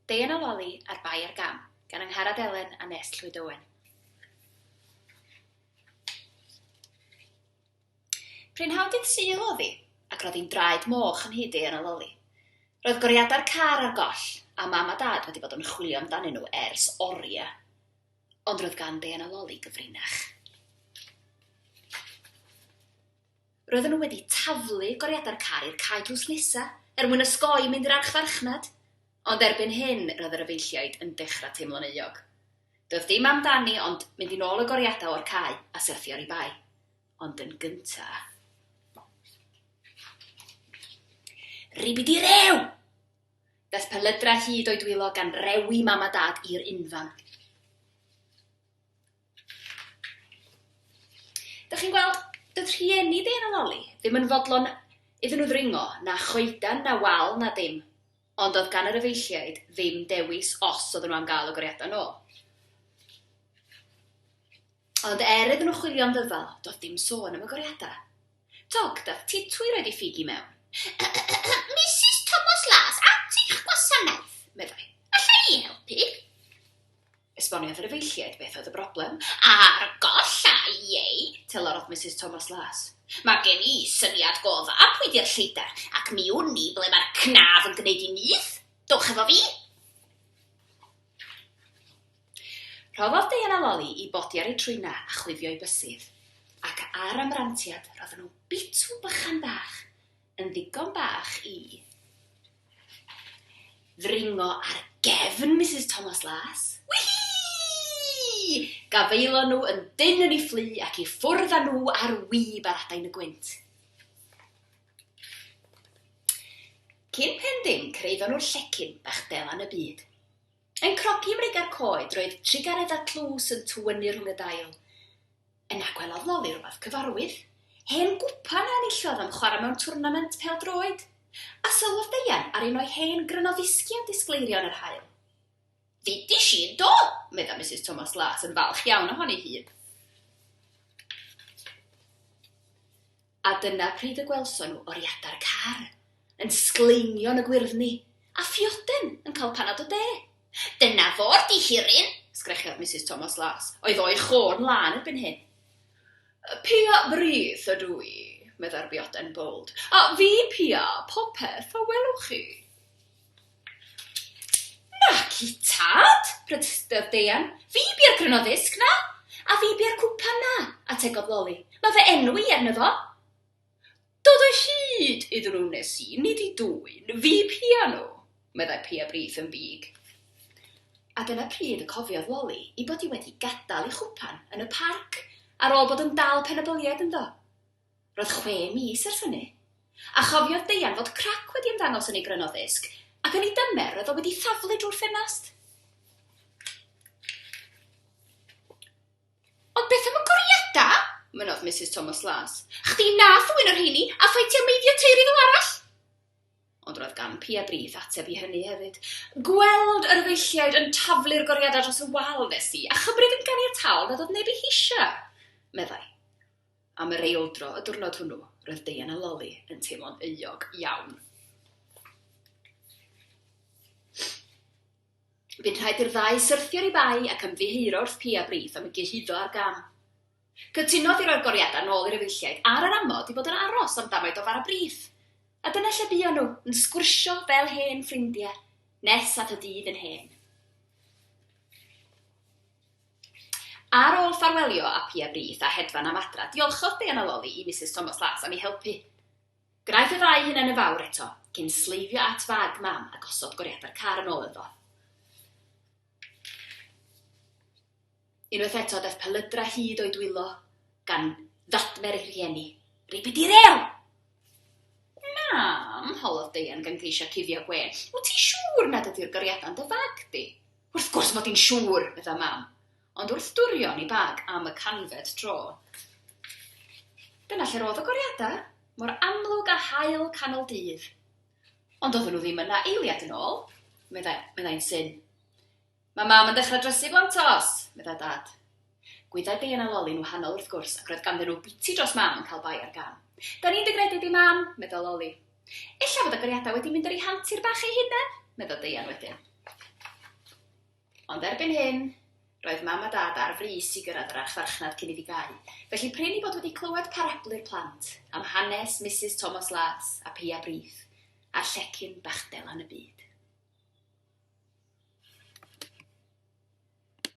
Deian a Loli a'r bai ar gam, gan Angharad Elen a Nes Llwyd Owen. Prynhawdydd Sul oedd hi, ac roedd hi'n draed moch yn hyd Deian a Loli. Roedd goriadau'r car ar goll, a mam a dad wedi bod yn chwilio amdanyn nhw ers oriau. Ond roedd gan Deian a Loli gyfrinach. Roedden nhw wedi taflu goriadau'r car i'r cae drws nesa, mwyn ysgoi mynd i'r archfarchnad. Ond erbyn hyn, roedd yr efeilliaid yn dechrau teimlo'n euog. Doedd dim amdani, ond mynd i nôl y goriadau o'r cae a syrthio ar ei bai. Ond yn gyntaf... Ribidi rew! Daeth pelydra hyd o'i dwylo gan rewi mam a dad i'r unfan. Dych chi'n gweld, doedd rhieni Deian a Loli ddim yn fodlon iddyn nhw ddringo na choedan, na wal, na dim. Ond oedd gan yr efeilliaid ddim dewis os oedden nhw am gael y goriadau nôl. Ond iddyn nhw chwilio am ddyfal, doedd dim sôn am y goriadau. Tog, daeth titwi roed ei ffigi mewn. Mrs Thomas Las, at i'ch gwasanaeth, meddai. Alla i helpu? Esboniodd yr efeilliaid beth oedd y broblem. Ar golla iei, telorodd Mrs Thomas Las. Mae gen i syniad go dda pwy di'r lleidar, ac mi wn i ble mae'r cnaf yn gwneud i nyth. Dwch efo fi. Rhoddodd Deian a Loli i bodi ar ei trwyna a chwifio i bysydd, ac ar amrantiad roedden nhw bitw bychan bach yn ddigon bach i ddringo ar gefn Mrs Thomas Las. Wihii! Gafeilo nhw yn dyn yn ei fflu ac i ffwrdd â nhw ar wyb ar adain y gwynt. Cyn pen dim creiddo nhw'r llecyn bach delan y byd. Yn crogi mrig ar coed roedd trigareddau tlws yn twynu rhwng y dail. Yna gwelodd Loli rhywbeth cyfarwydd. Hen gwpan a enillodd am chwarae mewn twrnament pêl-droed. A sylwodd Deian ar un o'i hen grynodisgiad disgleirio yn yr haul. Fydis i do, medda Mrs Thomas Las yn falch iawn ohoni hun. A dyna pryd y gwelson nhw oriadau'r car, yn sgleinio yn y gwyrddni, a ffioden yn cael panad o de. Dyna fod i hirin, sgrechiodd Mrs Thomas Las, oedd o'i chôn lan erbyn hyn. Pia brith ydw i, medda'r bioden bold. A fi pia, popeth a welwch chi. Nac i tad, prydstodd Deian. Fi bi'r grynoddisg na, a fi bi'r cwpan na, ategodd Loli. Mae fe enw i arno fo. Dod o hyd iddyn nhw nes i, nid i dwyn, fi pia nhw, meddai pia brith yn big. A dyna pryd y cofiodd Loli i bod i wedi gadael ei chwpan yn y parc, ar ôl bod yn dal penabyliaid ynddo. Roedd 6 mis ers hynny. A chofiodd Deian fod crac wedi ymddangos yn ei grynoddisg, ac yn ei dymer roedd o wedi thaflu drwy'r ffenast. Ond beth am y goriada? Mynodd Mrs Thomas Las. Chdi nath wyn o'r heini, a ffeitio meiddio teulu fel arall? Ond roedd gan Pia Brith ateb i hynny hefyd. Gweld yr efeilliaid yn taflu'r goriadau dros y wal nes i, a chymryd yn ganiataol nad oedd neb ei hisio, meddai. Am yr eildro y diwrnod hwnnw, roedd Deian a Loli yn teimlo'n euog iawn. Bu'n rhaid i'r ddau syrthio ar ei bai ac ymddiheuro wrth Pia Brith am y gyhuddo ar gam. Cytunodd i roi'r goriadau nôl i'r efeilliaid a'r yr amod i bod yn aros am damaid o fara Brith. A dyna lle buon nhw yn sgwrsio fel hen ffrindiau, nes at y dydd yn hen. Ar ôl ffarwelio a Pia Brith a hedfan am adra, diolchodd Deian a Loli i Mrs Thomas Las am ei helpu. Gwnaeth y ddau hynna'n y fawr eto, cyn sleifio at fag mam a gosod goriadau'r car yn ôl iddo. Unwaith eto daeth pelydra hyd o'i dwylo, gan ddadmer ei rhieni. Ribidi rew! Mam, holodd Deian gan grisio cuddio gwen. Wyt ti siŵr nad ydy'r goriadau'n dy fag di? Wrth gwrs fod i'n siŵr, medda mam. Ond wrth dwrio ni bag am y canfed tro. Dyna lle roedd y goriadau, mor amlwg a hael canol dydd. Ond oedden nhw ddim yna eiliad yn ôl, meddai'n syn. Mae mam yn dechrau drysu blantos, meddai dad. Gwyddai Deian a Loli'n wahanol wrth gwrs ac roedd ganddyn nhw biti dros mam yn cael bai ar gam. Da ni'n digredu di mam, meddai Loli. Ella fod y goriadau wedi mynd ar ei hantur bach ei hunain, meddai Deian wedyn. Ond erbyn hyn, roedd mam a dad ar frys i gyrraedd yr archfarchnad cyn iddi gau, felly prin i bod wedi clywed parablu'r plant am hanes Mrs Thomas Las a Pia Brith, a'r llecyn bachtel yn y byd.